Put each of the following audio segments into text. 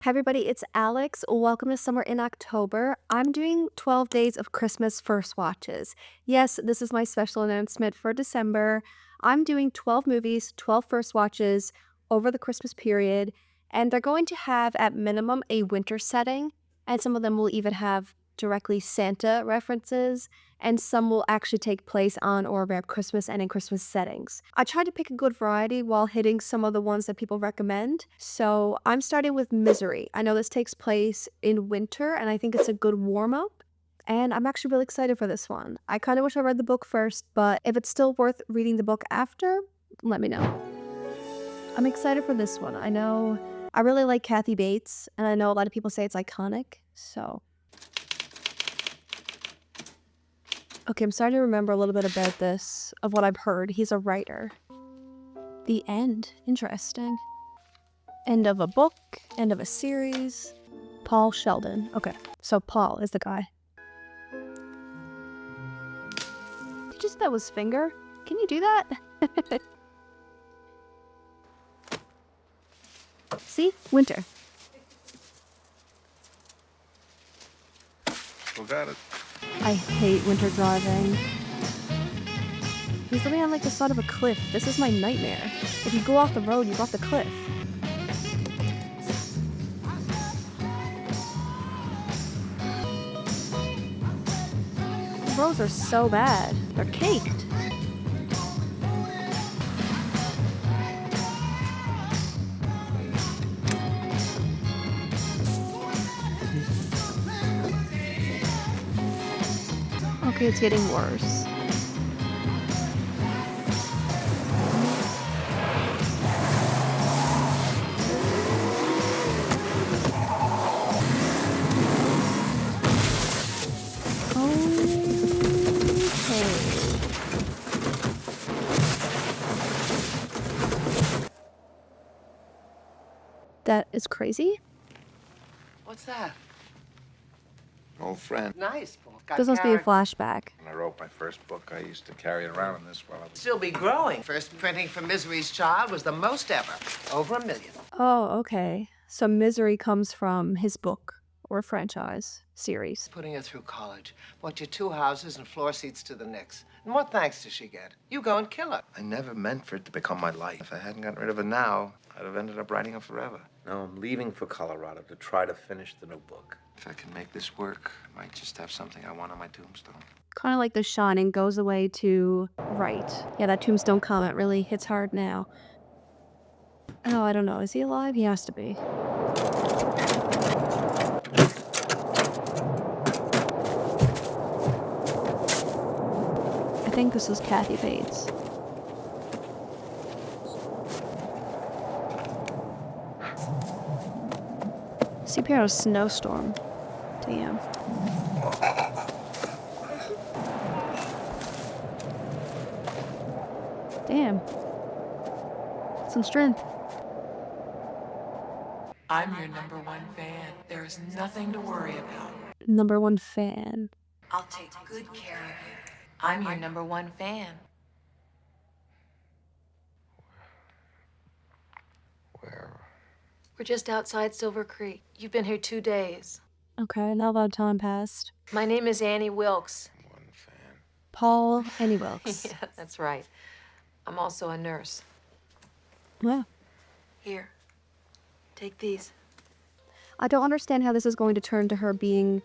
Hi everybody, it's Alex. Welcome to Summer in October. I'm doing 12 days of Christmas first watches. Yes, this is my special announcement for December. I'm doing 12 movies, 12 first watches over the Christmas period, and they're going to have at minimum a winter setting, and some of them will even have directly Santa references, and some will actually take place on or around Christmas and in Christmas settings. I tried to pick a good variety while hitting some of the ones that people recommend. So I'm starting with Misery. I know this takes place in winter, and I think it's a good warm up. And I'm actually really excited for this one. I kind of wish I read the book first, but if it's still worth reading the book after, let me know. I'm excited for this one. I know I really like Kathy Bates, and I know a lot of people say it's iconic, so. Okay, I'm starting to remember a little bit about this, of what I've heard. He's a writer. The end. Interesting. End of a book, end of a series. Paul Sheldon. Okay, so Paul is the guy. Did you just that was finger? Can you do that? See? Winter. Still got it. I hate winter driving. He's living on like the side of a cliff. This is my nightmare. If you go off the road, you go off the cliff. The roads are so bad. They're caked. Okay, it's getting worse. Okay. That is crazy. What's that? Old friend. Nice, Paul. Got This must be a character. flashback. When I wrote my first book, I used to carry it around in this while I was... Still be growing. First printing for Misery's Child was the most ever. Over 1 million. Oh, okay. So Misery comes from his book or franchise series. Putting her through college. Bought you 2 houses and floor seats to the Knicks. And what thanks does she get? You go and kill her. I never meant for it to become my life. If I hadn't gotten rid of it now, I'd have ended up writing it forever. No, I'm leaving for Colorado to try to finish the new book. If I can make this work, I might just have something I want on my tombstone. Kind of like The Shining goes away to right. Yeah, that tombstone comment really hits hard now. Oh, I don't know. Is he alive? He has to be. I think this is Kathy Bates. CPR is snowstorm. Damn. Damn. Some strength. I'm your #1 fan. There is nothing to worry about. #1 fan. I'll take good care of you. I'm your #1 fan. Where? We're just outside Silver Creek. You've been here 2 days. Okay, now that time passed. My name is Annie Wilkes. One fan. Paul Annie Wilkes. Yeah, that's right. I'm also a nurse. Wow. Here, take these. I don't understand how this is going to turn to her being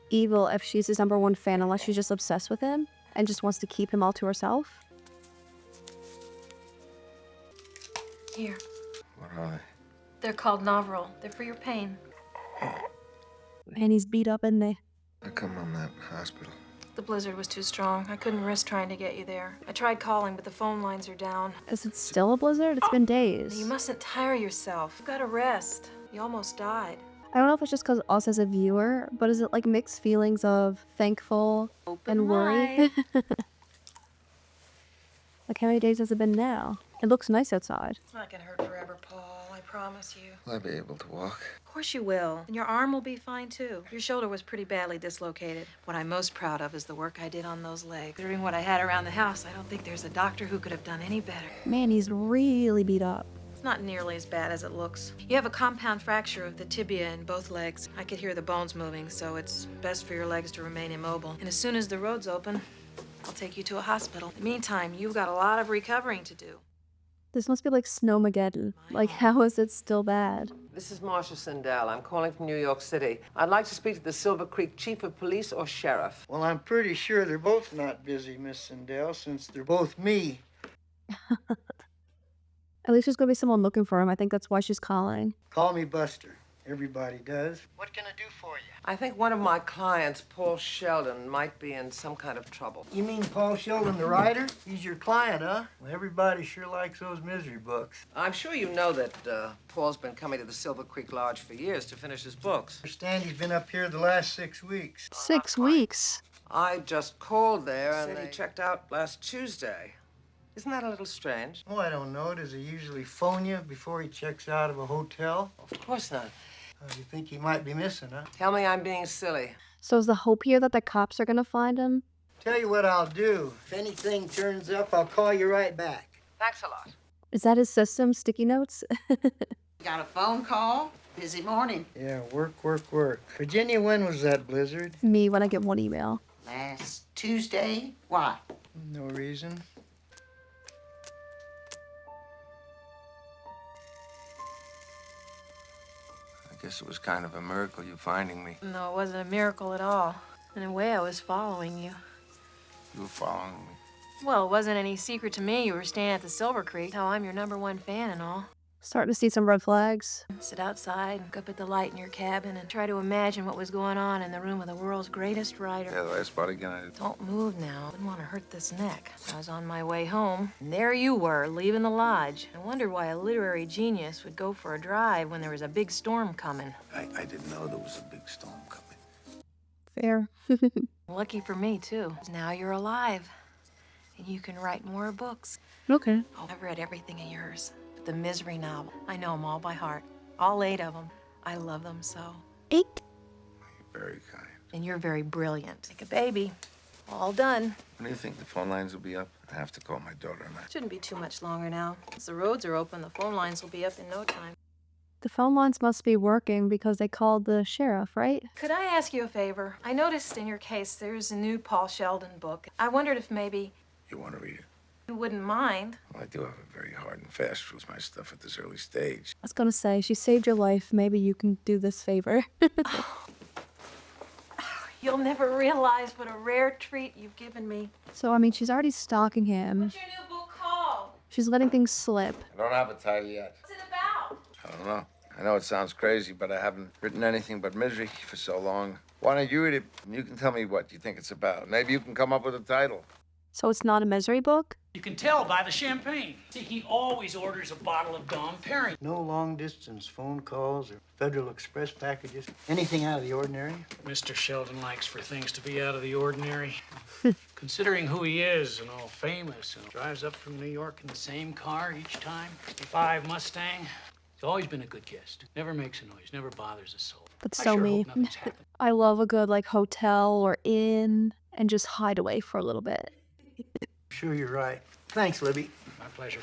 evil if she's his #1 fan, unless she's just obsessed with him and just wants to keep him all to herself. Here. What are they? They're called Novril. They're for your pain. And he's beat up in there. How come I'm not in hospital? The blizzard was too strong. I couldn't risk trying to get you there. I tried calling, but the phone lines are down. Is it still a blizzard? It's been days. You mustn't tire yourself. You've got to rest. You almost died. I don't know if it's just because us as a viewer, but is it like mixed feelings of thankful and worry? Like how many days has it been now? It looks nice outside. It's not gonna hurt forever, Paul. I promise you. Will I be able to walk? Of course you will. And your arm will be fine, too. Your shoulder was pretty badly dislocated. What I'm most proud of is the work I did on those legs. Considering what I had around the house, I don't think there's a doctor who could have done any better. Man, he's really beat up. not nearly as bad as it looks. You have a compound fracture of the tibia in both legs. I could hear the bones moving, so it's best for your legs to remain immobile. And as soon as the road's open, I'll take you to a hospital. In the meantime, you've got a lot of recovering to do. This must be like Snowmageddon. Like, how is it still bad? This is Marcia Sindel. I'm calling from New York City. I'd like to speak to the Silver Creek chief of police or sheriff. Well, I'm pretty sure they're both not busy, Miss Sindel, since they're both me. At least there's gonna be someone looking for him. I think that's why she's calling. Call me Buster. Everybody does. What can I do for you? I think one of my clients, Paul Sheldon, might be in some kind of trouble. You mean Paul Sheldon, the writer? He's your client, huh? Well, everybody sure likes those misery books. I'm sure you know that Paul's been coming to the Silver Creek Lodge for years to finish his books. I understand he's been up here the last 6 weeks. 6 weeks. I just called there and they checked out last Tuesday. Isn't that a little strange? Oh, I don't know. Does he usually phone you before he checks out of a hotel? Of course not. You think he might be missing, huh? Tell me I'm being silly. So is the hope here that the cops are gonna find him? Tell you what I'll do. If anything turns up, I'll call you right back. Thanks a lot. Is that his system? Sticky notes? Got a phone call? Busy morning. Yeah, work. Virginia, when was that blizzard? Me when I get one email. Last Tuesday? Why? No reason. I guess it was kind of a miracle you finding me. No, it wasn't a miracle at all. In a way, I was following you. You were following me. Well, it wasn't any secret to me you were staying at the Silver Creek. How I'm your #1 fan and all. Starting to see some red flags. Sit outside, look up at the light in your cabin, and try to imagine what was going on in the room of the world's greatest writer. Yeah, the last part again. Don't move now. Wouldn't want to hurt this neck. I was on my way home, and there you were, leaving the lodge. I wondered why a literary genius would go for a drive when there was a big storm coming. I didn't know there was a big storm coming. Fair. Lucky for me, too. Now you're alive, and you can write more books. Okay. Oh, I've read everything of yours. But the Misery novel, I know them all by heart. All 8 of them. I love them so. 8? You're very kind. And you're very brilliant. Like a baby. All done. When do you think the phone lines will be up? I have to call my daughter and I. Shouldn't be too much longer now. Once the roads are open, the phone lines will be up in no time. The phone lines must be working because they called the sheriff, right? Could I ask you a favor? I noticed in your case there's a new Paul Sheldon book. I wondered if maybe You want to read it? you wouldn't mind. Well, I do have a very hard and fast rule with my stuff at this early stage. I was gonna say, she saved your life. Maybe you can do this favor. You'll never realize what a rare treat you've given me. So, I mean, she's already stalking him. What's your new book called? She's letting things slip. I don't have a title yet. What's it about? I don't know. I know it sounds crazy, but I haven't written anything but misery for so long. Why don't you read it? You can tell me what you think it's about. Maybe you can come up with a title. So it's not a misery book? You can tell by the champagne. See, he always orders a bottle of Dom Perignon. No long-distance phone calls or Federal Express packages. Anything out of the ordinary? Mr. Sheldon likes for things to be out of the ordinary. Considering who he is and all famous, and drives up from New York in the same car each time, 55 Mustang. He's always been a good guest. Never makes a noise, never bothers a soul. That's I so sure me. hope nothing's happened. I love a good, like, hotel or inn and just hide away for a little bit. Sure, you're right. Thanks, Libby. My pleasure.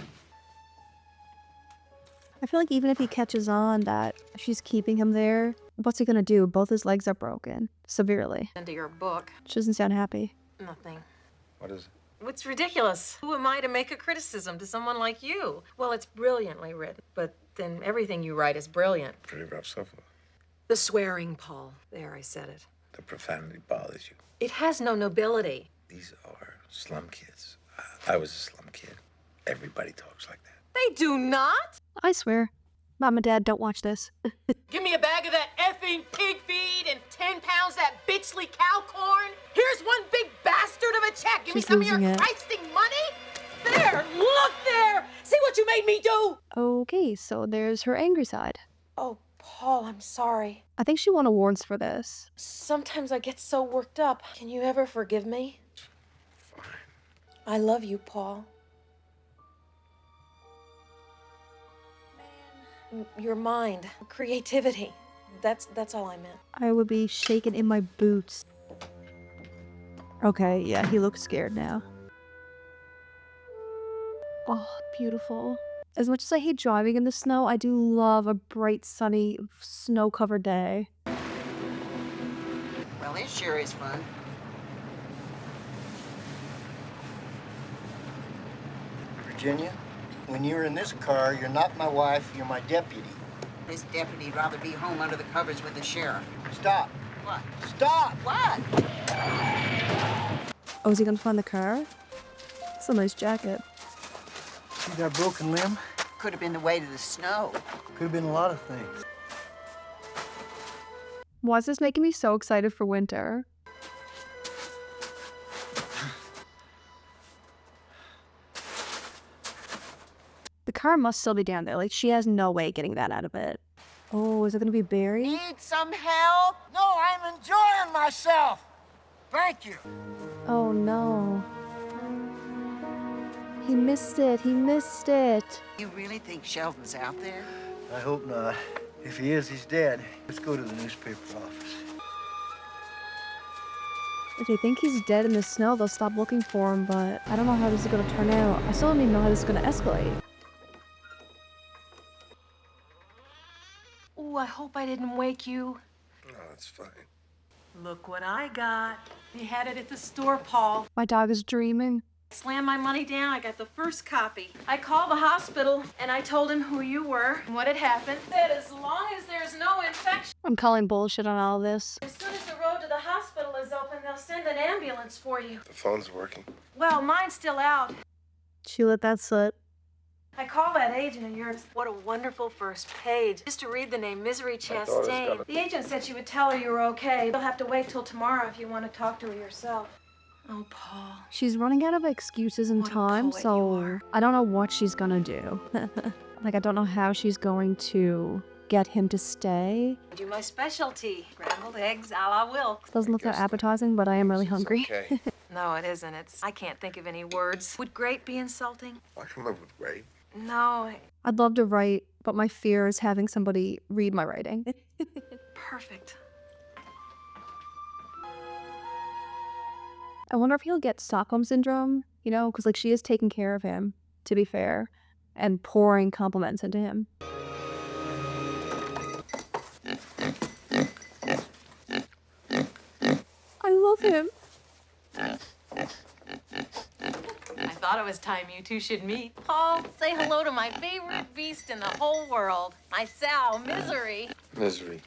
I feel like even if he catches on that she's keeping him there, what's he gonna do? Both his legs are broken. Severely. Into your book. She doesn't sound happy. Nothing. What is it? It's ridiculous. Who am I to make a criticism to someone like you? Well, it's brilliantly written, but then everything you write is brilliant. Pretty rough stuff. The swearing, Paul. There, I said it. The profanity bothers you. It has no nobility. These are slum kids. I was a slum kid. Everybody talks like that. They do not. I swear. Mom and Dad, don't watch this. Give me a bag of that effing pig feed and 10 pounds that bitchly cow corn. Here's one big bastard of a check. Give me She's some of your losing it. Christing money. There, look there. See what you made me do? Okay, so there's her angry side. Oh, Paul, I'm sorry. I think she won awards for this. Sometimes I get so worked up. Can you ever forgive me? Fine. I love you, Paul. Your mind, creativity. That's all I meant. I would be shaking in my boots. Okay, yeah, he looks scared now. Oh, beautiful. As much as I hate driving in the snow, I do love a bright, sunny, snow-covered day. Well, it sure is fun. Virginia, when you're in this car, you're not my wife, you're my deputy. This deputy'd rather be home under the covers with the sheriff. Stop. What? Stop! What? Oh, is he gonna find the car? It's a nice jacket. See that broken limb? Could have been the weight of the snow. Could have been a lot of things. Why is this making me so excited for winter? The car must still be down there. Like, she has no way getting that out of it. Oh, is it gonna be Barry? Need some help? No, I'm enjoying myself. Thank you. Oh no. He missed it. He missed it. You really think Sheldon's out there? I hope not. If he is, he's dead. Let's go to the newspaper office. If they think he's dead in the snow, they'll stop looking for him, but I don't know how this is gonna turn out. I still don't even know how this is gonna escalate. Ooh, I hope I didn't wake you. No, that's fine. Look what I got. We had it at the store, Paul. My dog is dreaming. Slammed my money down. I got the first copy. I called the hospital and I told him who you were and what had happened. Said as long as there's no infection, I'm calling bullshit on all this. as soon as the road to the hospital is open, they'll send an ambulance for you. The phone's working. Well, mine's still out. She let that slip. I called that agent of yours. What a wonderful first page. Just to read the name Misery thought it was Chastain. gonna- The agent said she would tell her you were okay. You'll have to wait till tomorrow if you want to talk to her yourself. Oh, Paul. She's running out of excuses and What a time, poet you so are. I don't know what she's gonna do. Like, I don't know how she's going to get him to stay. I do my specialty. Scrambled eggs a la Wilkes. Doesn't look that appetizing, but I am really hungry. Okay. No, it isn't. I can't think of any words. Would great be insulting? I can live with Ray. No, I'd love to write, but my fear is having somebody read my writing. perfect. I wonder if he'll get Stockholm Syndrome, you know, because, like, she is taking care of him, to be fair, and pouring compliments into him. I love him. I thought it was time you two should meet. Paul, say hello to my favorite beast in the whole world, my sow, Misery. Misery.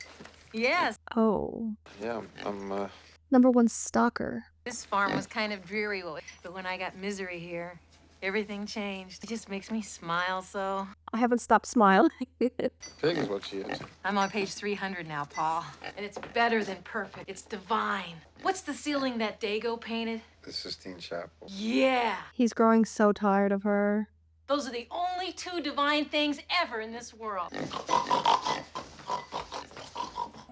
Yes, Oh. Yeah, I'm Number one stalker. this farm was kind of dreary, but when I got Misery here, everything changed. It just makes me smile so. I haven't stopped smiling. Pig is what she is. I'm on page 300 now, Paul. And it's better than perfect. It's divine. What's the ceiling that Dago painted? The Sistine Chapel. Yeah. He's growing so tired of her. Those are the only two divine things ever in this world.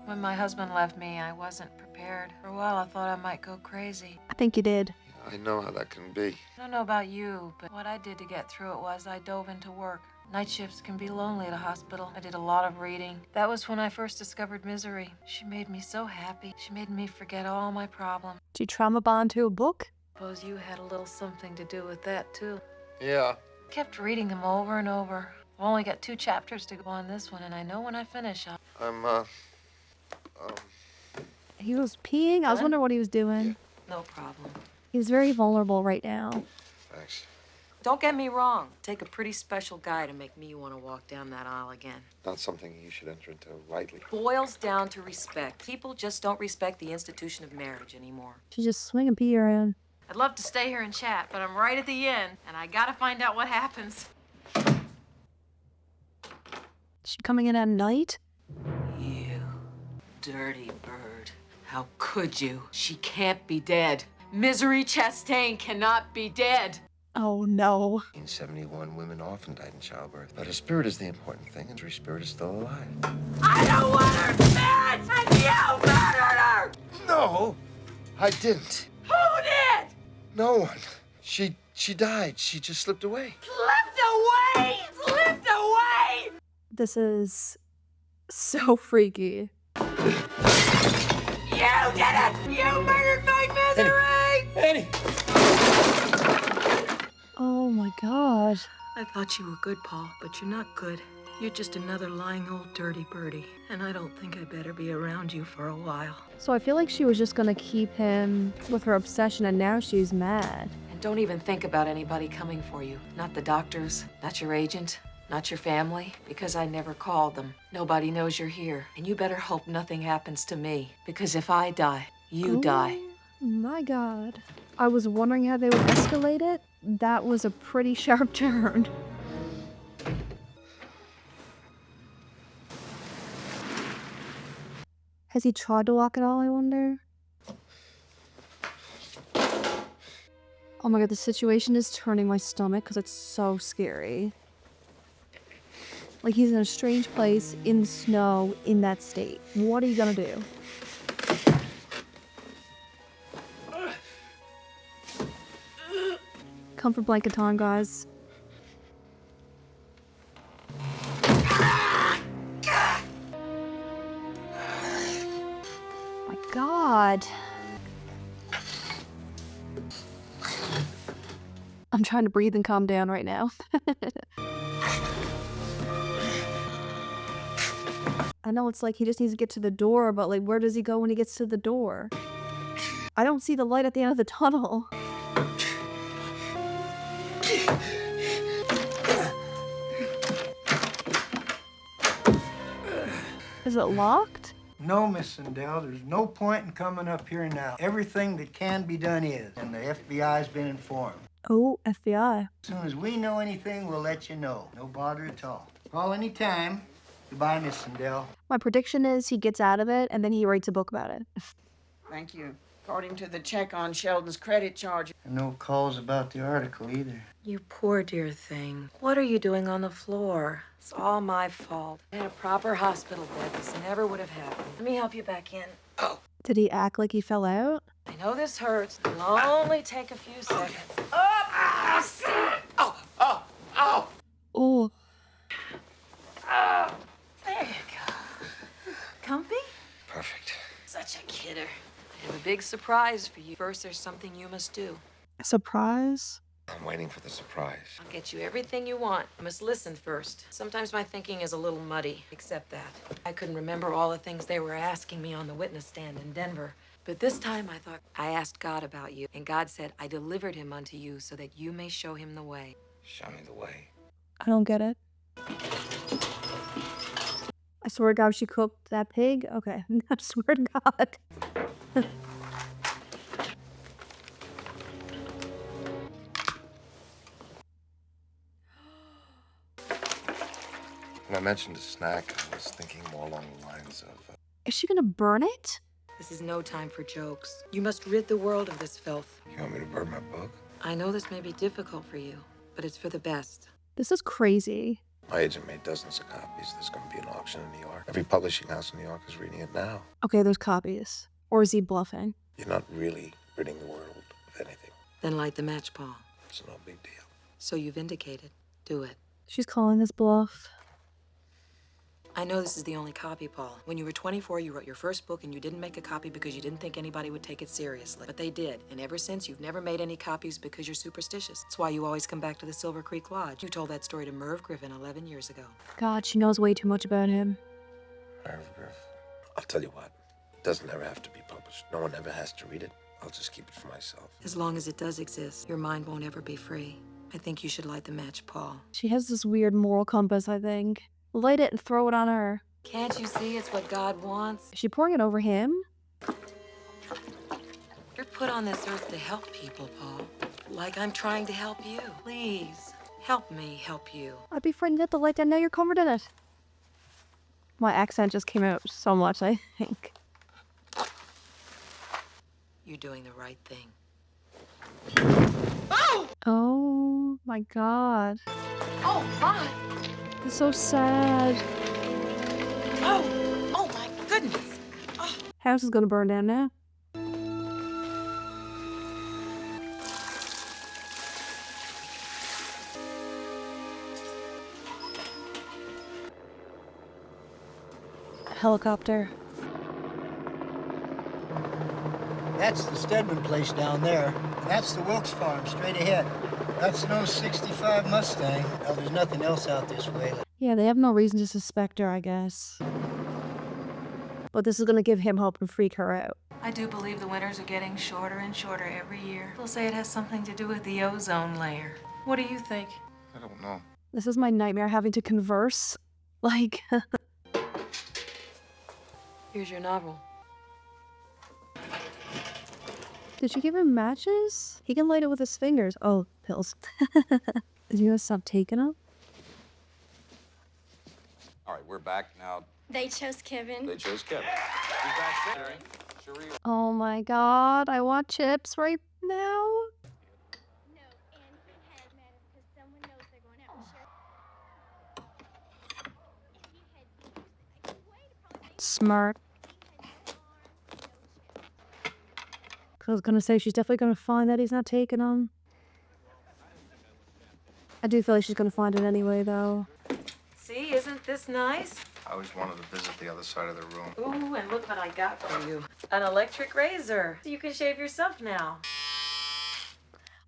When my husband left me, I wasn't prepared. For a while, I thought I might go crazy. I think you did. I know how that can be. I don't know about you, but what I did to get through it was I dove into work. Night shifts can be lonely at a hospital. I did a lot of reading. That was when I first discovered Misery. She made me so happy. She made me forget all my problems. Did you trauma bond to a book? Suppose you had a little something to do with that, too. Yeah. Kept reading them over and over. I've only got 2 chapters to go on this one, and I know when I finish, I'll... He was peeing? I was wondering what he was doing. No problem. He's very vulnerable right now. Thanks. Don't get me wrong. Take a pretty special guy to make me want to walk down that aisle again. Not something you should enter into lightly. Boils down to respect. People just don't respect the institution of marriage anymore. She's just swinging pee around. I'd love to stay here and chat, but I'm right at the end, and I gotta find out what happens. She coming in at night? You dirty bird. How could you? She can't be dead. Misery Chastain cannot be dead. Oh no. In 71, women often died in childbirth. But her spirit is the important thing, and her spirit is still alive. I don't want her dead! And you murdered her! No, I didn't. Who did? No one. She died. She just slipped away. Slipped away! Slipped away! This is so freaky. You did it! You murdered my Misery! Annie! Oh my god. I thought you were good, Paul, but you're not good. You're just another lying old dirty birdie, and I don't think I better be around you for a while. So I feel like she was just gonna keep him with her obsession, and now she's mad. And don't even think about anybody coming for you. Not the doctors, not your agent, not your family, because I never called them. Nobody knows you're here. And you better hope nothing happens to me, because if I die, you die. My God. I was wondering how they would escalate it. That was a pretty sharp turn. Has he tried to walk at all, I wonder? Oh my God, the situation is turning my stomach because it's so scary. Like, he's in a strange place, in snow, in that state. What are you gonna do? Comfort blanket time, guys. My God. I'm trying to breathe and calm down right now. I know it's like he just needs to get to the door, but like, where does he go when he gets to the door? I don't see the light at the end of the tunnel. Is it locked? No, Miss Sindel, there's no point in coming up here now. Everything that can be done is, and the FBI's been informed. Oh, FBI. As soon as we know anything, we'll let you know. No bother at all. Call anytime. Goodbye, Miss Sindel. My prediction is he gets out of it and then he writes a book about it. Thank you. According to the check on Sheldon's credit charge. And no calls about the article either. You poor dear thing. What are you doing on the floor? It's all my fault. In a proper hospital bed, this never would have happened. Let me help you back in. Oh. Did he act like he fell out? I know this hurts. It'll only take a few seconds. Oh. There you go. Comfy? Perfect. Such a kidder. I have a big surprise for you. First, there's something you must do. Surprise? I'm waiting for the surprise. I'll get you everything you want. You must listen first. Sometimes my thinking is a little muddy. Accept that. I couldn't remember all the things they were asking me on the witness stand in Denver. But this time I thought, I asked God about you, and God said, I delivered him unto you so that you may show him the way. Show me the way. I don't get it. I swear to God, she cooked that pig? Okay. I swear to God. When I mentioned a snack, I was thinking more along the lines of... Is she gonna burn it? This is no time for jokes. You must rid the world of this filth. You want me to burn my book? I know this may be difficult for you, but it's for the best. This is crazy. My agent made dozens of copies. There's going to be an auction in New York. Every publishing house in New York is reading it now. Okay, there's copies. Or is he bluffing? You're not really ridding the world of anything. Then light the match, Paul. It's no big deal. So you've indicated. Do it. She's calling this bluff. I know this is the only copy, Paul. When you were 24, you wrote your first book and you didn't make a copy because you didn't think anybody would take it seriously. But they did. And ever since, you've never made any copies because you're superstitious. That's why you always come back to the Silver Creek Lodge. You told that story to Merv Griffin 11 years ago. God, she knows way too much about him. Merv Griff. I'll tell you what. It doesn't ever have to be published. No one ever has to read it. I'll just keep it for myself. As long as it does exist, your mind won't ever be free. I think you should light the match, Paul. She has this weird moral compass, I think. Light it and throw it on her. Can't you see it's what God wants? Is she pouring it over him? You're put on this earth to help people, Paul. Like I'm trying to help you. Please, help me help you. I'd be frightened to light down. Now you're covered in it. My accent just came out so much, I think. You're doing the right thing. Oh my God. Oh, my. This is so sad. Oh my goodness. House is gonna burn down now. Helicopter. That's the Stedman place down there. And that's the Wilkes farm straight ahead. That's no 65 Mustang. Well, there's nothing else out this way. Yeah, they have no reason to suspect her, I guess. But this is gonna give him hope and freak her out. I do believe the winters are getting shorter and shorter every year. They'll say it has something to do with the ozone layer. What do you think? I don't know. This is my nightmare, having to converse. Like, Here's your novel. did she give him matches? He can light it with his fingers. Oh, pills. Is he gonna stop taking them? All right, we're back now. They chose Kevin. They chose Kevin. Oh my god, I want chips right now. No, and he has matter because someone knows they're going out to share. Smart. I was gonna say she's definitely gonna find that he's not taking them. I do feel like she's gonna find it anyway, though. See, isn't this nice? I always wanted to visit the other side of the room. Ooh, and look what I got for you. An electric razor. You can shave yourself now.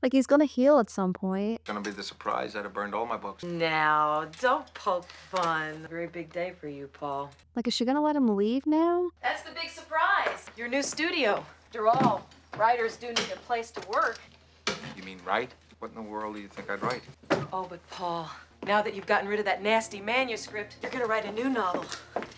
Like, he's gonna heal at some point. Gonna be the surprise. I'd have burned all my books. Now, don't poke fun. Very big day for you, Paul. Like, is she gonna let him leave now? That's the big surprise. Your new studio. After all, writers do need a place to work. You mean write? What in the world do you think I'd write? Oh, but Paul, now that you've gotten rid of that nasty manuscript, you're gonna write a new novel.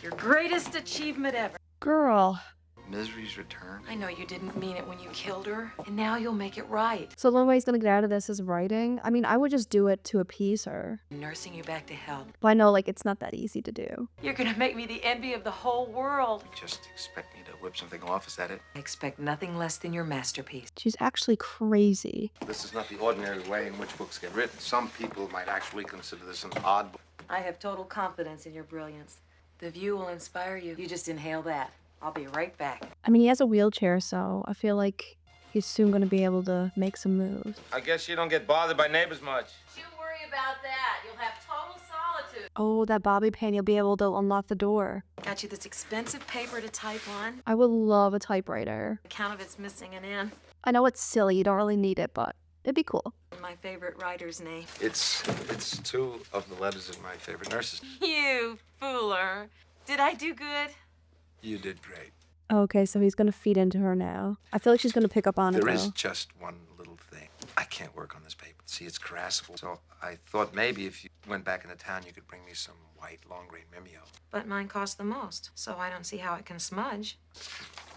Your greatest achievement ever. Girl. Misery's Return? I know you didn't mean it when you killed her, and now you'll make it right. So the only way he's gonna get out of this is writing? I mean, I would just do it to appease her. Nursing you back to health. But I know, like, it's not that easy to do. You're gonna make me the envy of the whole world. Just expect me to whip something off, is that it? I expect nothing less than your masterpiece. She's actually crazy. This is not the ordinary way in which books get written. Some people might actually consider this an odd book. I have total confidence in your brilliance. The view will inspire you. You just inhale that. I'll be right back. I mean, he has a wheelchair, so I feel like he's soon gonna be able to make some moves. I guess you don't get bothered by neighbors much. Don't worry about that. You'll have total solitude. Oh, that bobby pin, you'll be able to unlock the door. Got you this expensive paper to type on. I would love a typewriter. The count of it's missing an N. I know it's silly, you don't really need it, but it'd be cool. My favorite writer's name. It's two of the letters of my favorite nurses. You fooler. Did I do good? You did great. Okay, so he's gonna feed into her now. I feel like she's gonna pick up on it, There though. is just one little thing. I can't work on this paper. See, it's crassable. So I thought maybe if you went back into town, you could bring me some white long-grain Mimeo. But mine costs the most, so I don't see how it can smudge.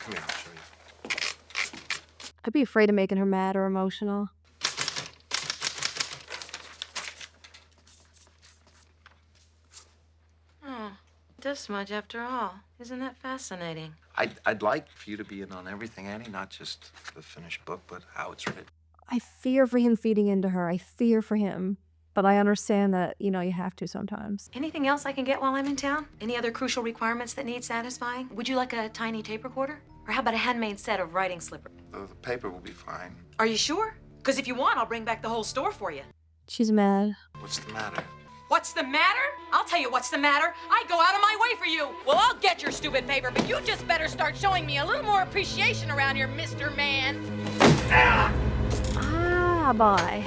Come here, I'll show you. I'd be afraid of making her mad or emotional. Oh, it does smudge after all. Isn't that fascinating? I'd like for you to be in on everything, Annie, not just the finished book, but how it's written. I fear for him feeding into her. I fear for him. But I understand that, you know, you have to sometimes. Anything else I can get while I'm in town? Any other crucial requirements that need satisfying? Would you like a tiny tape recorder? Or how about a handmade set of writing slippers? The paper will be fine. Are you sure? Because if you want, I'll bring back the whole store for you. She's mad. What's the matter? What's the matter? I'll tell you what's the matter. I go out of my way for you. Well, I'll get your stupid paper, but you just better start showing me a little more appreciation around here, Mr. Man. Ah, bye.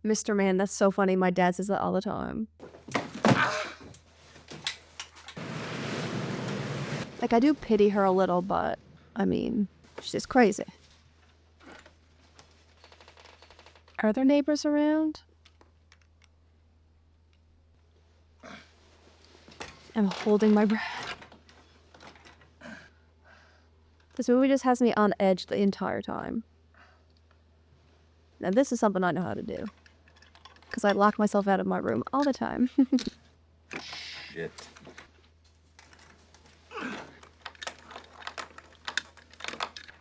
Mr. Man, that's so funny. My dad says that all the time. Like, I do pity her a little, but, I mean, she's just crazy. Are there neighbors around? I'm holding my breath. This movie just has me on edge the entire time. Now, this is something I know how to do. Because I lock myself out of my room all the time. Shit.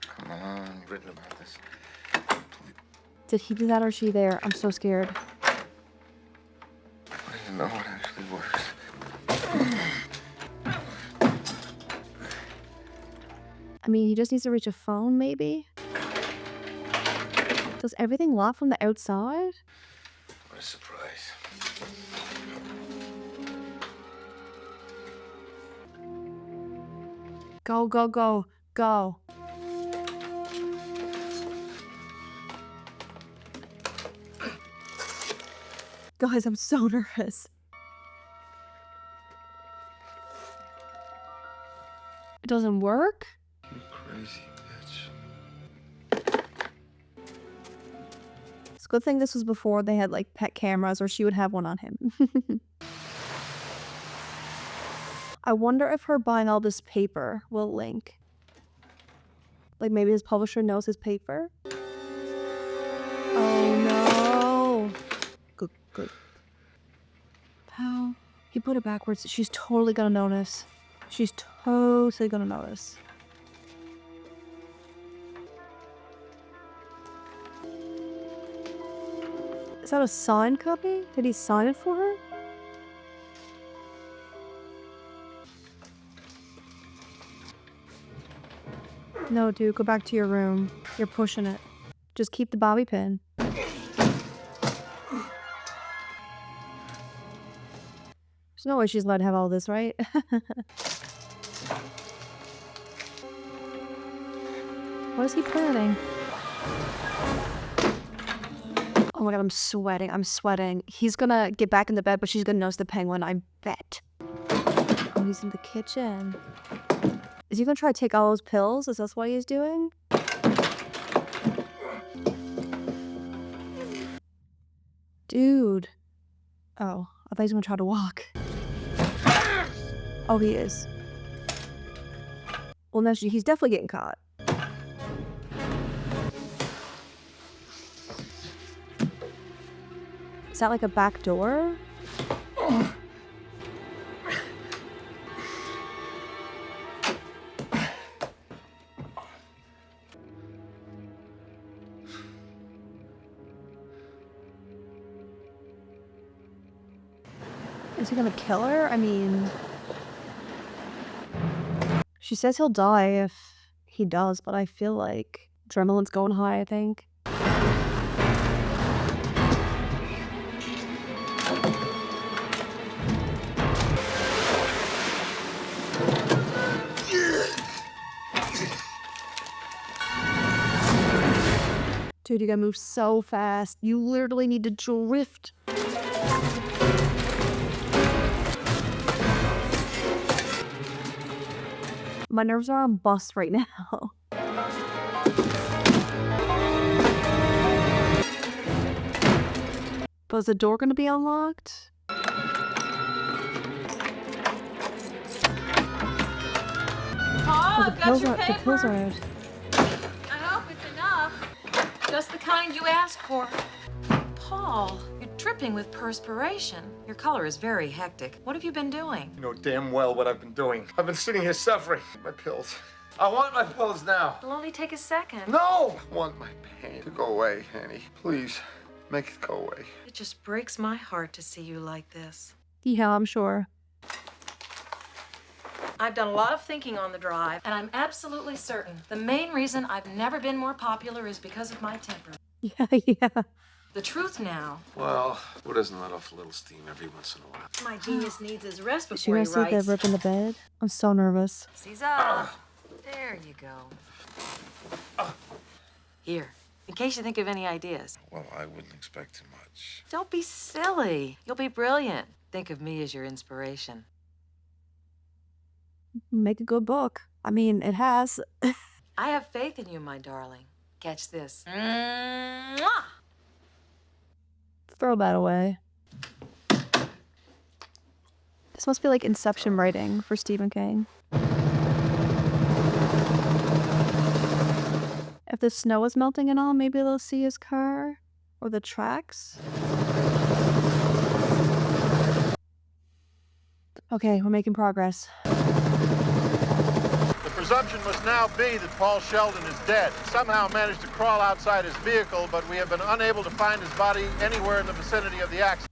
Come on, you've written about this. Did he do that or she there? I'm so scared. I don't even know what actually works. I mean, he just needs to reach a phone, maybe? Does everything lock from the outside? What a surprise. Go, go, go, go. Guys, I'm so nervous. It doesn't work? You crazy bitch. It's a good thing this was before they had like pet cameras, or she would have one on him. I wonder if her buying all this paper will link. Like maybe his publisher knows his paper? Oh no. Good. How? He put it backwards. She's totally gonna notice. She's totally gonna notice. Is that a signed copy? Did he sign it for her? No, dude, go back to your room. You're pushing it. Just keep the bobby pin. There's no way she's allowed to have all this, right? What is he planning? Oh my god, I'm sweating. I'm sweating. He's gonna get back in the bed, but she's gonna notice the penguin, I bet. Oh, he's in the kitchen. Is he gonna try to take all those pills? Is that what he's doing? Dude. Oh, I thought he was gonna try to walk. Oh, he is. Well, no, he's definitely getting caught. Is that like a back door? Is he gonna kill her? I mean... She says he'll die if he does, but I feel like adrenaline's going high, I think. Dude, you gotta move so fast. You literally need to drift. My nerves are on bust right now. But is the door gonna be unlocked? Paul, The pills are out. I hope it's enough. Just the kind you asked for. Paul, you're dripping with perspiration. Your color is very hectic. What have you been doing? You know damn well what I've been doing. I've been sitting here suffering. My pills. I want my pills now. It'll only take a second. No! I want my pain to go away, Annie. Please, make it go away. It just breaks my heart to see you like this. Yeah, I'm sure. I've done a lot of thinking on the drive, and I'm absolutely certain the main reason I've never been more popular is because of my temper. Yeah. The truth now. Well, who doesn't let off a little steam every once in a while? My genius needs his rest Is she before gonna he sleep that writes. rip in the bed? I'm so nervous. Caesar. There you go. Here, in case you think of any ideas. Well, I wouldn't expect too much. Don't be silly. You'll be brilliant. Think of me as your inspiration. Make a good book. I mean, it has. I have faith in you, my darling. Catch this. Mwah! Throw that away. This must be like Inception writing for Stephen King. If the snow is melting and all, maybe they'll see his car or the tracks. Okay, we're making progress. The presumption must now be that Paul Sheldon is dead. Somehow managed to crawl outside his vehicle, but we have been unable to find his body anywhere in the vicinity of the accident.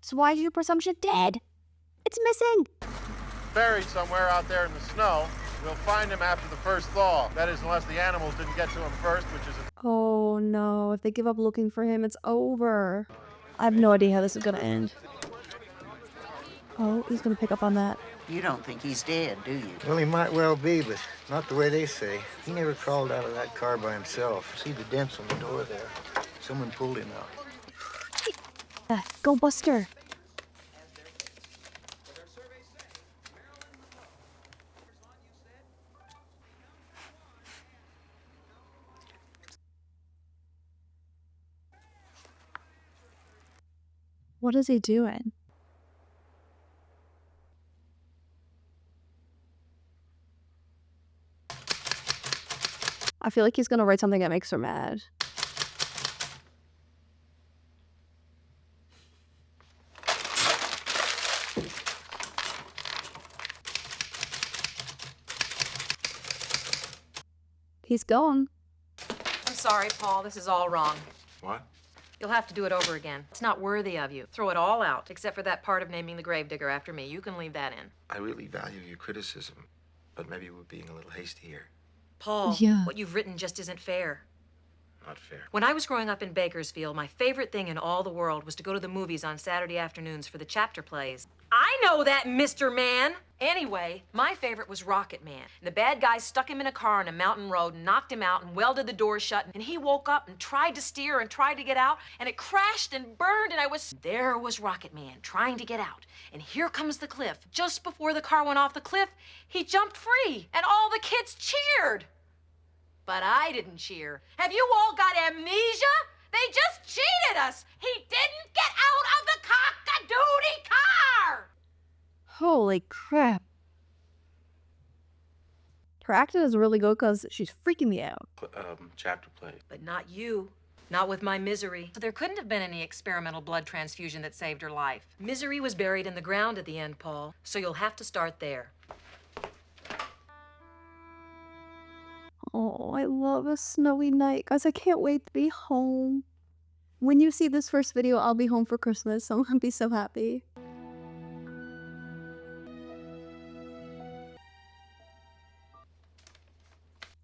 So why is your presumption dead? It's missing. Buried somewhere out there in the snow. We'll find him after the first thaw. That is, unless the animals didn't get to him first, which is... Oh no, if they give up looking for him, it's over. I have no idea how this is gonna end. Oh, he's gonna pick up on that. You don't think he's dead, do you? Well, he might well be, but not the way they say. He never crawled out of that car by himself. See the dents on the door there? Someone pulled him out. Go, Buster. What is he doing? I feel like he's gonna write something that makes her mad. He's gone. I'm sorry, Paul. This is all wrong. What? You'll have to do it over again. It's not worthy of you. Throw it all out, except for that part of naming the gravedigger after me. You can leave that in. I really value your criticism, but maybe we're being a little hasty here. Paul, Yeah. what you've written just isn't fair. Not fair. When I was growing up in Bakersfield, my favorite thing in all the world was to go to the movies on Saturday afternoons for the chapter plays. I know that, Mr. Man! Anyway, my favorite was Rocket Man. And the bad guy stuck him in a car on a mountain road and knocked him out and welded the door shut. And he woke up and tried to steer and tried to get out. And it crashed and burned and There was Rocket Man trying to get out. And here comes the cliff. Just before the car went off the cliff, he jumped free. And all the kids cheered. But I didn't cheer. Have you all got amnesia? They just cheated us. He didn't get out of the cock-a-doodie car. Holy crap. Her acting is really good because she's freaking me out. Chapter play. But not you. Not with my Misery. So there couldn't have been any experimental blood transfusion that saved her life. Misery was buried in the ground at the end, Paul. So you'll have to start there. Oh, I love a snowy night. Guys, I can't wait to be home. When you see this first video, I'll be home for Christmas, so I'm gonna be so happy.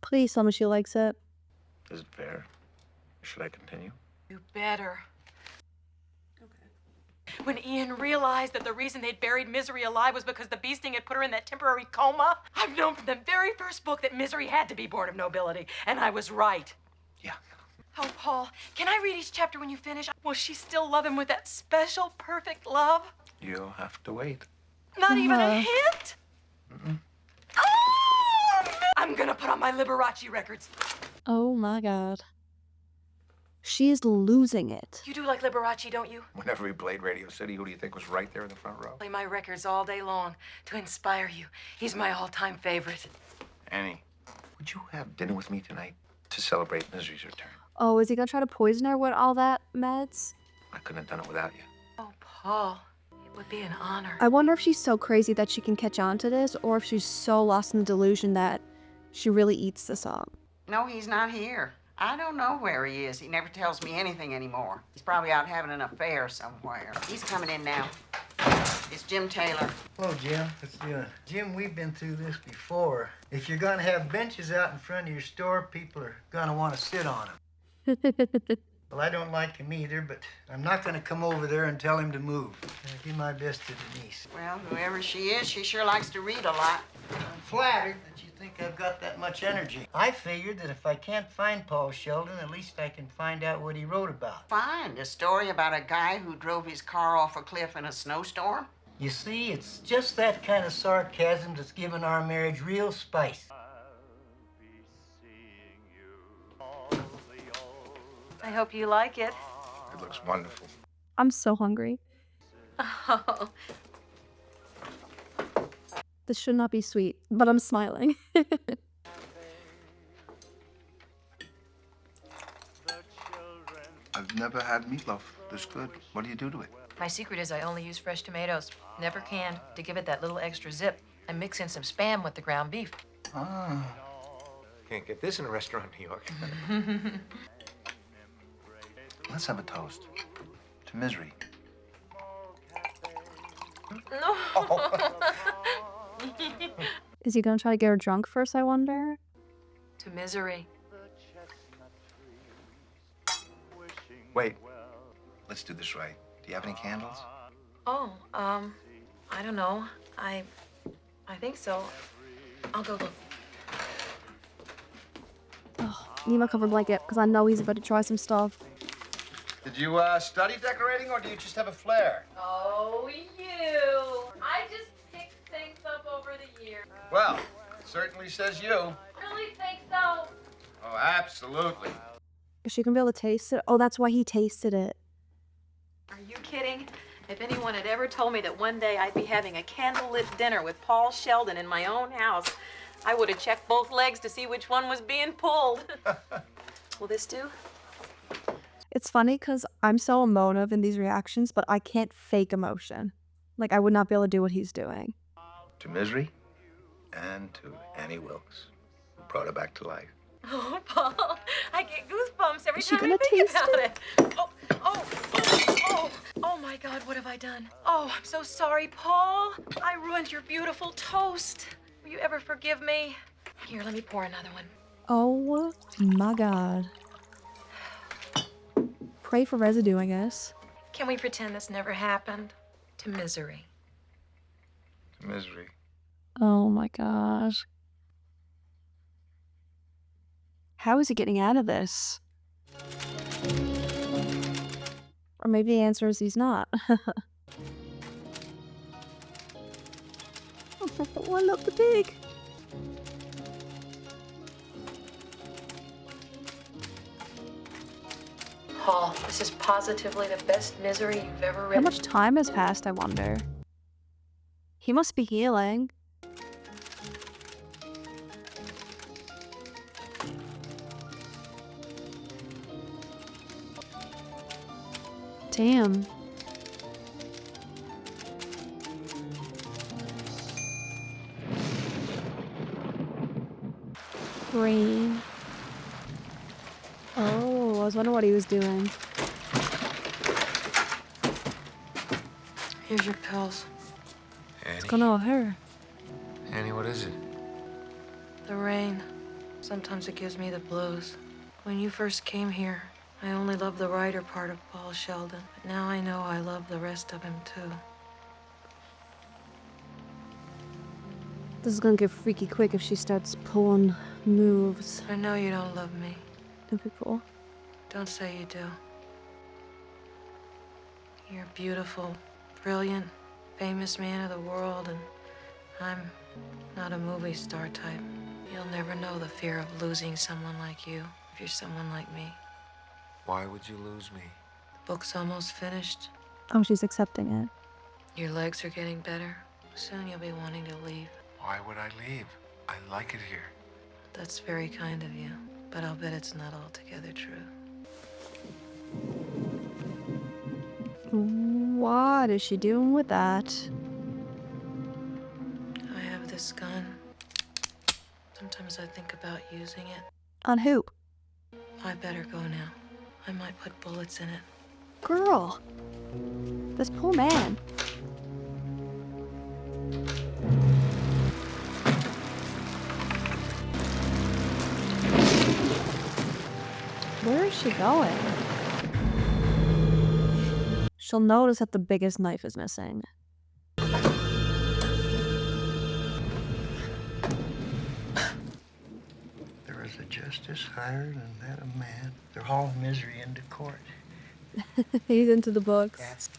Please tell me she likes it. Is it fair? Should I continue? You better. When Ian realized that the reason they'd buried Misery alive was because the bee sting had put her in that temporary coma, I've known from the very first book that Misery had to be born of nobility, and I was right. Yeah. Oh, Paul, can I read each chapter when you finish? Will she still love him with that special, perfect love? You'll have to wait. Not even a Uh-huh. hint? Oh, I'm gonna put on my Liberace records. Oh my god. She's losing it. You do like Liberace, don't you? Whenever we played Radio City, who do you think was right there in the front row? Play my records all day long to inspire you. He's my all-time favorite. Annie, would you have dinner with me tonight to celebrate Misery's return? Oh, is he gonna try to poison her with all that meds? I couldn't have done it without you. Oh, Paul, it would be an honor. I wonder if she's so crazy that she can catch on to this, or if she's so lost in the delusion that she really eats this up. No, he's not here. I don't know where he is. He never tells me anything anymore. He's probably out having an affair somewhere. He's coming in now. It's Jim Taylor. Hello, Jim. Let's do it. Jim, we've been through this before. If you're gonna have benches out in front of your store, people are gonna want to sit on them. Well, I don't like him either, but I'm not gonna come over there and tell him to move. I'll do my best to Denise. Well, whoever she is, she sure likes to read a lot. I'm flattered that you think I've got that much energy. I figured that if I can't find Paul Sheldon, at least I can find out what he wrote about. Find a story about a guy who drove his car off a cliff in a snowstorm? You see, it's just that kind of sarcasm that's given our marriage real spice. I hope you like it. It looks wonderful. I'm so hungry. Oh, This should not be sweet, but I'm smiling. I've never had meatloaf this good. What do you do to it? my secret is I only use fresh tomatoes, never canned, to give it that little extra zip. I mix in some Spam with the ground beef. Ah. Can't get this in a restaurant in New York. Let's have a toast. To misery. No. Is he gonna try to get her drunk first, I wonder? To misery. Wait. Let's do this right. Do you have any candles? Oh, I don't know. I think so. I'll go look. Ugh, need my cover blanket because I know he's about to try some stuff. Did you study decorating, or do you just have a flair? Oh, you. I just picked things up over the years. Well, it certainly says you. Really think so? Oh, absolutely. Is she gonna be able to taste it? Oh, that's why he tasted it. Are you kidding? If anyone had ever told me that one day I'd be having a candlelit dinner with Paul Sheldon in my own house, I would have checked both legs to see which one was being pulled. Will this do? It's funny because I'm so emotive in these reactions, but I can't fake emotion. Like, I would not be able to do what he's doing. To Misery and to Annie Wilkes, who brought her back to life. Oh, Paul, I get goosebumps every Is she time I gonna think taste about it. Oh my God, what have I done? Oh, I'm so sorry, Paul. I ruined your beautiful toast. Will you ever forgive me? Here, let me pour another one. Oh my God. Pray for residue, I guess. Can we pretend this never happened? To Misery. To Misery. Oh my gosh. How is he getting out of this? Or maybe the answer is he's not. Oh, I love the pig. Paul, this is positively the best Misery you've ever How written. much time has passed, I wonder? He must be healing. Damn. Green. Oh, I was wondering what he was doing. Here's your pills. What's going on with her? Annie, what is it? The rain. Sometimes it gives me the blues. When you first came here, I only loved the writer part of Paul Sheldon. But now I know I love the rest of him, too. This is gonna get freaky quick if she starts pulling moves. I know you don't love me. That'd be cool. Don't say you do. You're beautiful, brilliant, famous man of the world, and I'm not a movie star type. You'll never know the fear of losing someone like you if you're someone like me. Why would you lose me? The book's almost finished. Oh, she's accepting it. Your legs are getting better. Soon you'll be wanting to leave. Why would I leave? I like it here. That's very kind of you, but I'll bet it's not altogether true. What is she doing with that? I have this gun. Sometimes I think about using it. On who? I better go now. I might put bullets in it. Girl. This poor man. Where is she going? She'll notice that the biggest knife is missing. There is a justice higher than that of man. They're hauling Misery into court. He's into the books.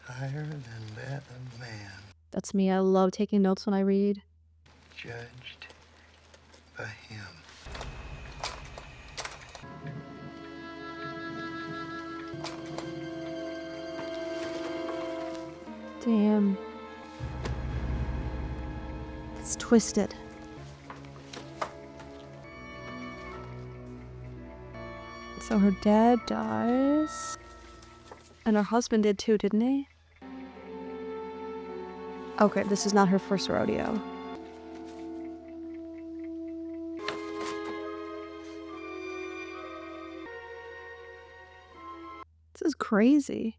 Higher than that of man. That's me. I love taking notes when I read. Judged by him. Damn. It's twisted. So her dad dies. And her husband did too, didn't he? Okay, this is not her first rodeo. This is crazy.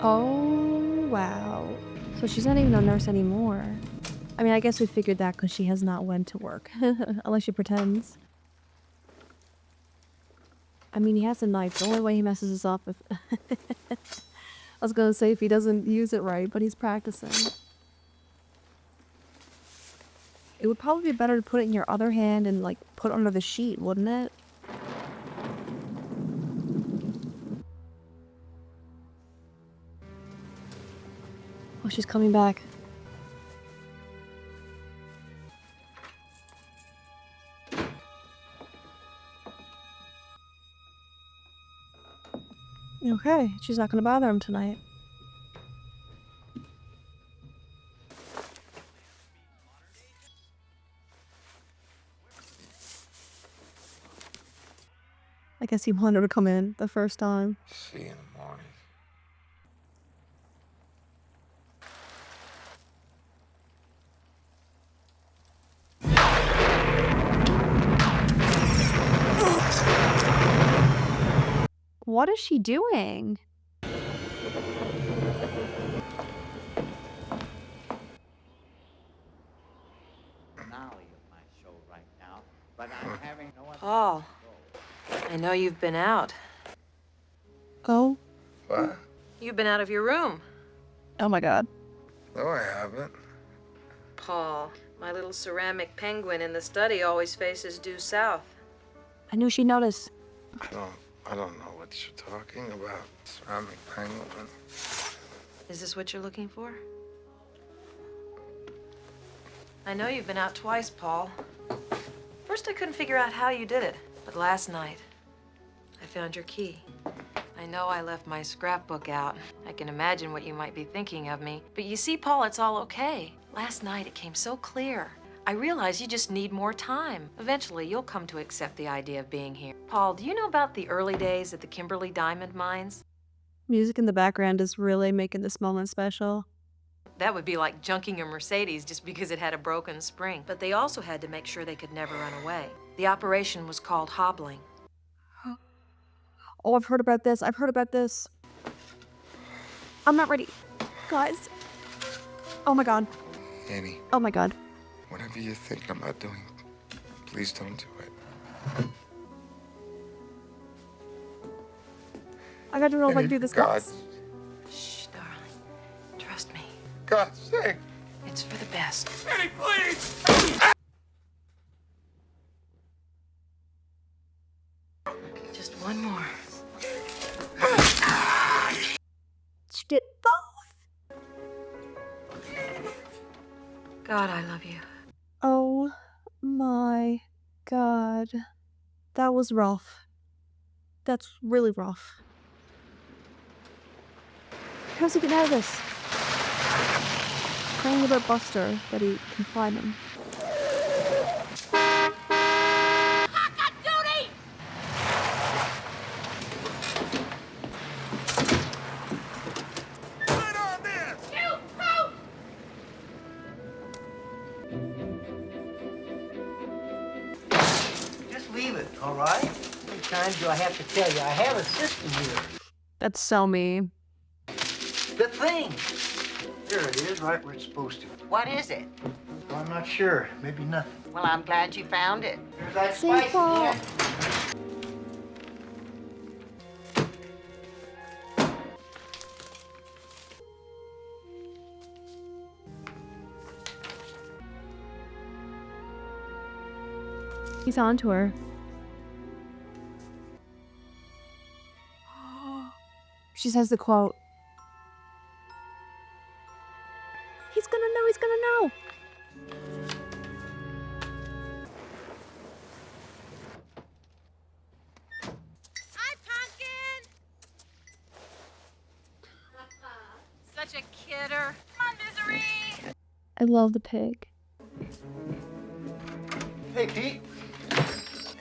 Oh, wow. So she's not even a nurse anymore. I mean, I guess we figured that because she has not went to work. Unless she pretends. I mean, he has a knife. The only way he messes this up if... I was gonna say if he doesn't use it right, but he's practicing. It would probably be better to put it in your other hand and, like, put it under the sheet, wouldn't it? Oh, she's coming back. Okay, she's not gonna bother him tonight. I guess he wanted her to come in the first time. See you in the morning. What is she doing? Paul, I know you've been out. Oh? What? You've been out of your room. Oh my god. No, I haven't. Paul, my little ceramic penguin in the study always faces due south. I knew she'd notice. I don't know what you're talking about. Ceramic penguin. Is this what you're looking for? I know you've been out twice, Paul. First, I couldn't figure out how you did it. But last night, I found your key. I know I left my scrapbook out. I can imagine what you might be thinking of me. But you see, Paul, it's all okay. Last night, it came so clear. I realize you just need more time. Eventually, you'll come to accept the idea of being here. Paul, do you know about the early days at the Kimberly Diamond Mines? Music in the background is really making this moment special. That would be like junking a Mercedes just because it had a broken spring. But they also had to make sure they could never run away. The operation was called hobbling. Oh, I've heard about this. I've heard about this. I'm not ready. Guys. Oh my god. Annie. Oh my god. Whatever you're thinking about doing, please don't do it. I gotta know if I can do this, God. guys. Shh, darling. Trust me. God's sake. It's for the best. Annie, please! Just one more. She did both. God, I love you. Oh my god. That was rough. That's really rough. How's he getting out of this? Praying about Buster that he can find him. Just leave it, all right? How many times do I have to tell you? I have a system here. That's so mean. The thing. There it is, right where it's supposed to. What is it? Well, I'm not sure. Maybe nothing. Well, I'm glad you found it. There's that St. spice Paul. again. He's on to her. She says the quote. He's gonna know, he's gonna know. Hi, Pumpkin! Such a kidder. Come on, Misery! I love the pig. Hey, Pete.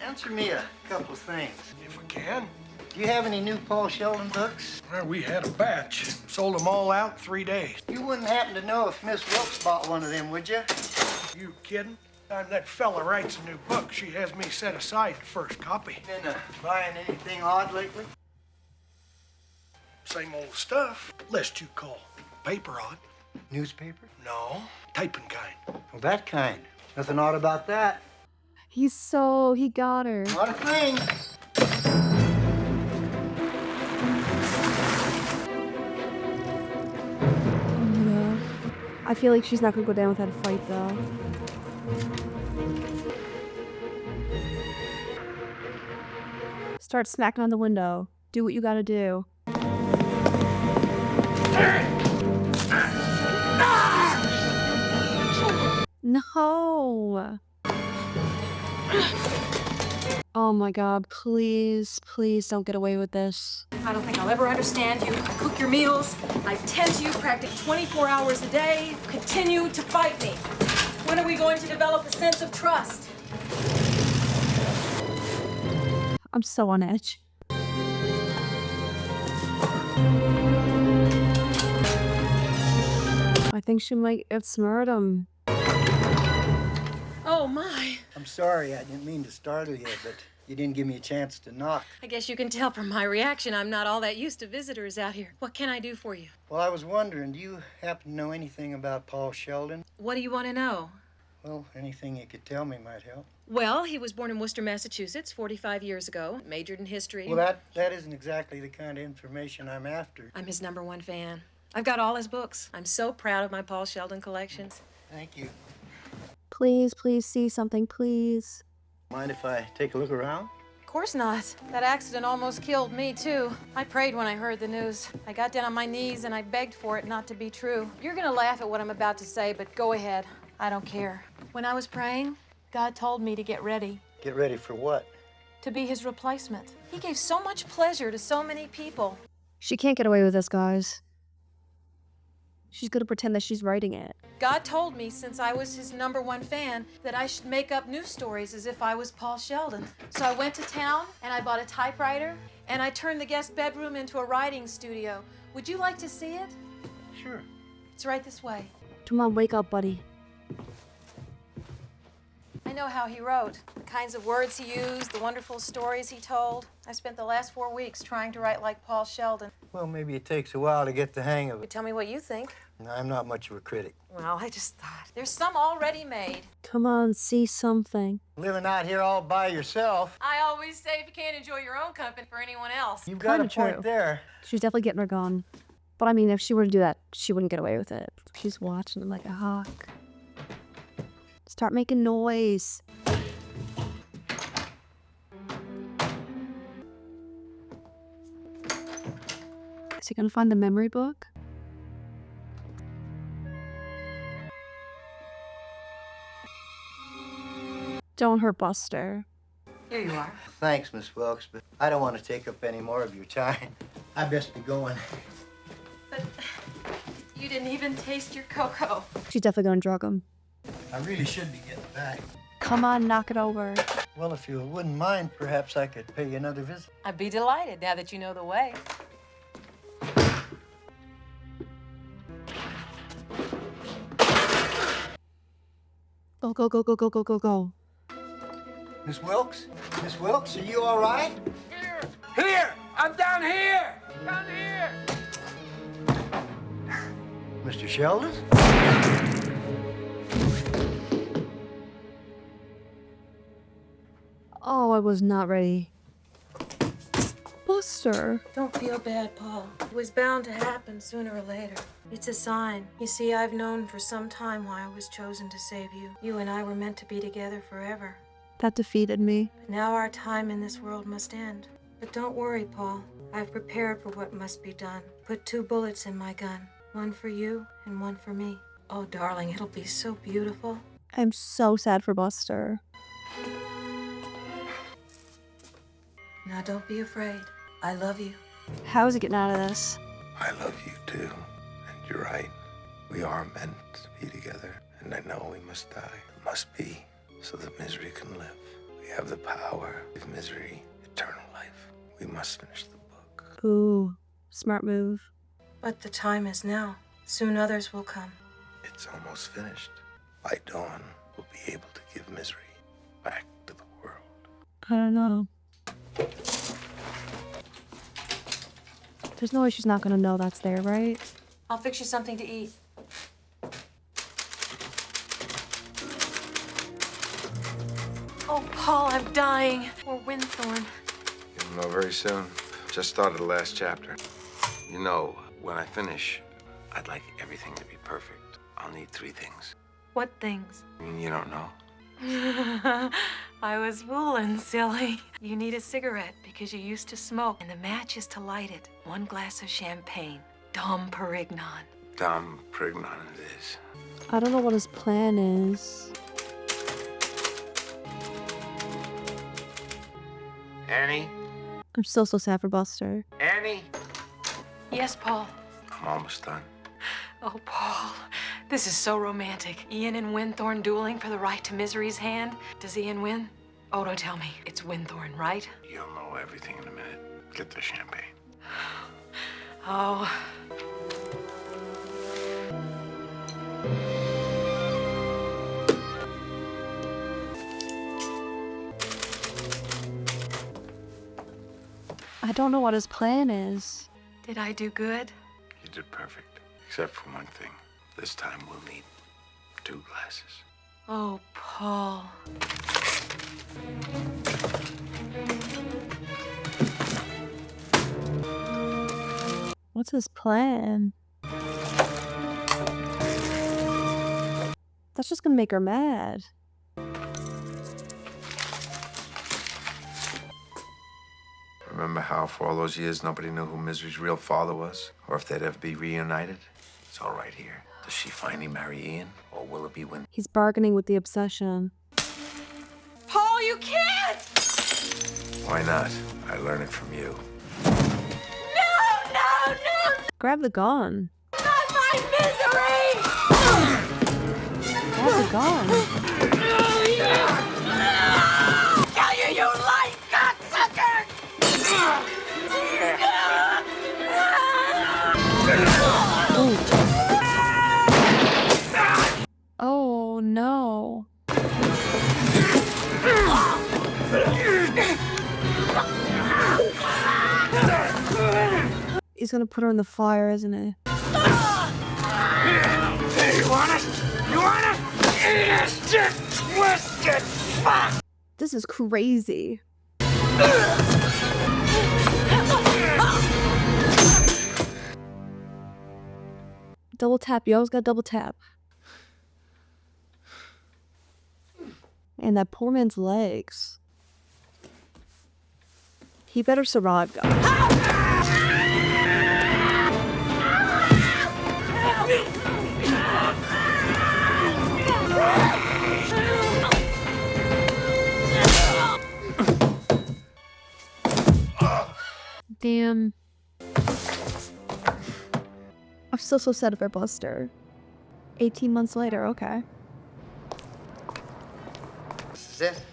Answer me a couple of things. If we can. Do you have any new Paul Sheldon books? Well, we had a batch. Sold them all out in 3 days. You wouldn't happen to know if Miss Wilkes bought one of them, would you? You kidding? Time that fella writes a new book, she has me set aside the first copy. Been buying anything odd lately? Same old stuff. Lest you call paper odd. Newspaper? No, typing kind. Well, that kind. Nothing odd about that. He got her. Not a thing. I feel like she's not gonna go down without a fight, though. Start smacking on the window. Do what you gotta do. No. Oh my god, please, please don't get away with this. I don't think I'll ever understand you. I cook your meals. I tend to you practically 24 hours a day. Continue to fight me. When are we going to develop a sense of trust? I'm so on edge. I think she might outsmart him. Oh, my. I'm sorry, I didn't mean to startle you, but you didn't give me a chance to knock. I guess you can tell from my reaction I'm not all that used to visitors out here. What can I do for you? Well, I was wondering, do you happen to know anything about Paul Sheldon? What do you want to know? Well, anything you could tell me might help. Well, he was born in Worcester, Massachusetts, 45 years ago, majored in history. Well, that isn't exactly the kind of information I'm after. I'm his #1 fan. I've got all his books. I'm so proud of my Paul Sheldon collections. Thank you. Please, please see something, please. Mind if I take a look around? Of course not. That accident almost killed me, too. I prayed when I heard the news. I got down on my knees and I begged for it not to be true. You're gonna laugh at what I'm about to say, but go ahead. I don't care. When I was praying, God told me to get ready. Get ready for what? To be his replacement. He gave so much pleasure to so many people. She can't get away with this, guys. She's gonna pretend that she's writing it. God told me, since I was his #1 fan, that I should make up news stories as if I was Paul Sheldon. So I went to town and I bought a typewriter and I turned the guest bedroom into a writing studio. Would you like to see it? Sure. It's right this way. Come on, wake up, buddy. I know how he wrote, the kinds of words he used, the wonderful stories he told. I spent the last 4 weeks trying to write like Paul Sheldon. Well, maybe it takes a while to get the hang of it. Tell me what you think. I'm not much of a critic. Well, I just thought. There's some already made. Come on, see something. Living out here all by yourself. I always say if you can't enjoy your own company for anyone else. You've got a Kinda true. point there. She's definitely getting her gun. But I mean, if she were to do that, she wouldn't get away with it. She's watching him like a hawk. Start making noise. Is he gonna find the memory book? Don't hurt Buster. Here you are. Thanks, Miss Wilkes, but I don't want to take up any more of your time. I best be going. But you didn't even taste your cocoa. She's definitely gonna drug him. I really should be getting back. Come on, knock it over. Well, if you wouldn't mind, perhaps I could pay you another visit. I'd be delighted now that you know the way. Go, go, go, go, go, go, go, go. Miss Wilkes? Miss Wilkes, are you all right? Here! I'm down here! Down here! Mr. Sheldon? Oh, I was not ready. Buster. Don't feel bad, Paul. It was bound to happen sooner or later. It's a sign. You see, I've known for some time why I was chosen to save you. You and I were meant to be together forever. That defeated me. But now our time in this world must end. But don't worry, Paul. I've prepared for what must be done. Put 2 bullets in my gun. One for you and one for me. Oh, darling, it'll be so beautiful. I'm so sad for Buster. Now, don't be afraid. I love you. How is he getting out of this? I love you too. And you're right. We are meant to be together. And I know we must die. It must be so that misery can live. We have the power of misery, eternal life. We must finish the book. Ooh, smart move. But the time is now. Soon others will come. It's almost finished. By dawn, we'll be able to give misery back to the world. I don't know. There's no way she's not gonna know that's there, right? I'll fix you something to eat. Oh, Paul, I'm dying. Or Winthorn. You'll know very soon. Just started the last chapter. You know, when I finish, I'd like everything to be perfect. I'll need 3 things. What things? You don't know? I was fooling, silly. You need a cigarette because you used to smoke, and the match is to light it. 1 glass of champagne. Dom Perignon. Dom Perignon it is. I don't know what his plan is. Annie? I'm still so sad for Buster. Annie? Yes, Paul. I'm almost done. Oh, Paul, this is so romantic. Ian and Winthorne dueling for the right to Misery's hand. Does Ian win? Oh, don't tell me. It's Winthorne, right? You'll know everything in a minute. Get the champagne. Oh. I don't know what his plan is. Did I do good? You did perfect. Except for one thing. This time we'll need 2 glasses. Oh, Paul. What's his plan? That's just gonna make her mad. Remember how for all those years nobody knew who Misery's real father was? Or if they'd ever be reunited? It's all right here. Does she finally marry Ian? Or will it be when... He's bargaining with the obsession. Paul, you can't! Why not? I learned it from you. No! Grab the gun. Not my Misery! Grab the gun. Tell you you like cocksucker! Oh no. He's gonna put her in the fire, isn't he? You want it? You want it? Eat it, you twisted fuck! This is crazy. Double tap. You always got double tap. And that poor man's legs. He better survive, guys. Damn. I'm still so sad for Buster. 18 months later, okay. This is it.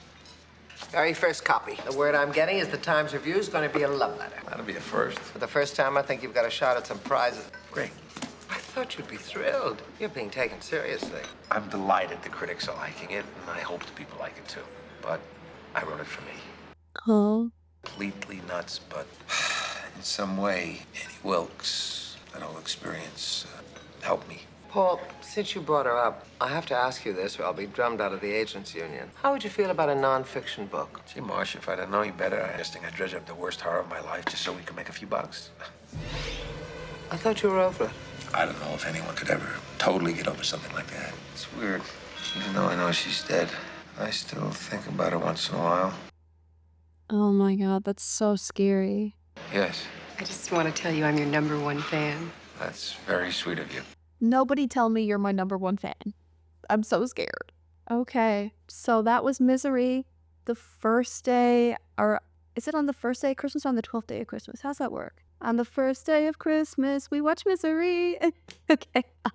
Very first copy. The word I'm getting is the Times Review is going to be a love letter. That'll be a first. For the first time, I think you've got a shot at some prizes. Great. I thought you'd be thrilled. You're being taken seriously. I'm delighted the critics are liking it, and I hope the people like it too. But I wrote it for me. Huh? Completely nuts, but in some way, Annie Wilkes, that whole experience helped me. Paul, since you brought her up, I have to ask you this or I'll be drummed out of the agents union. How would you feel about a non-fiction book? Gee, Marsh, if I'd have known you better, I just think I'd dredge up the worst horror of my life just so we could make a few bucks. I thought you were over it. I don't know if anyone could ever totally get over something like that. It's weird. Even though I know she's dead, I still think about her once in a while. Oh my god, that's so scary. Yes, I just want to tell you I'm your #1 fan. that's very sweet of you. Nobody tell me you're my #1 fan. I'm so scared. Okay, so that was Misery. The first day, or is it on the first day of Christmas or on the 12th day of Christmas? How's that work? On the first day of Christmas, we watch Misery. Okay, bye.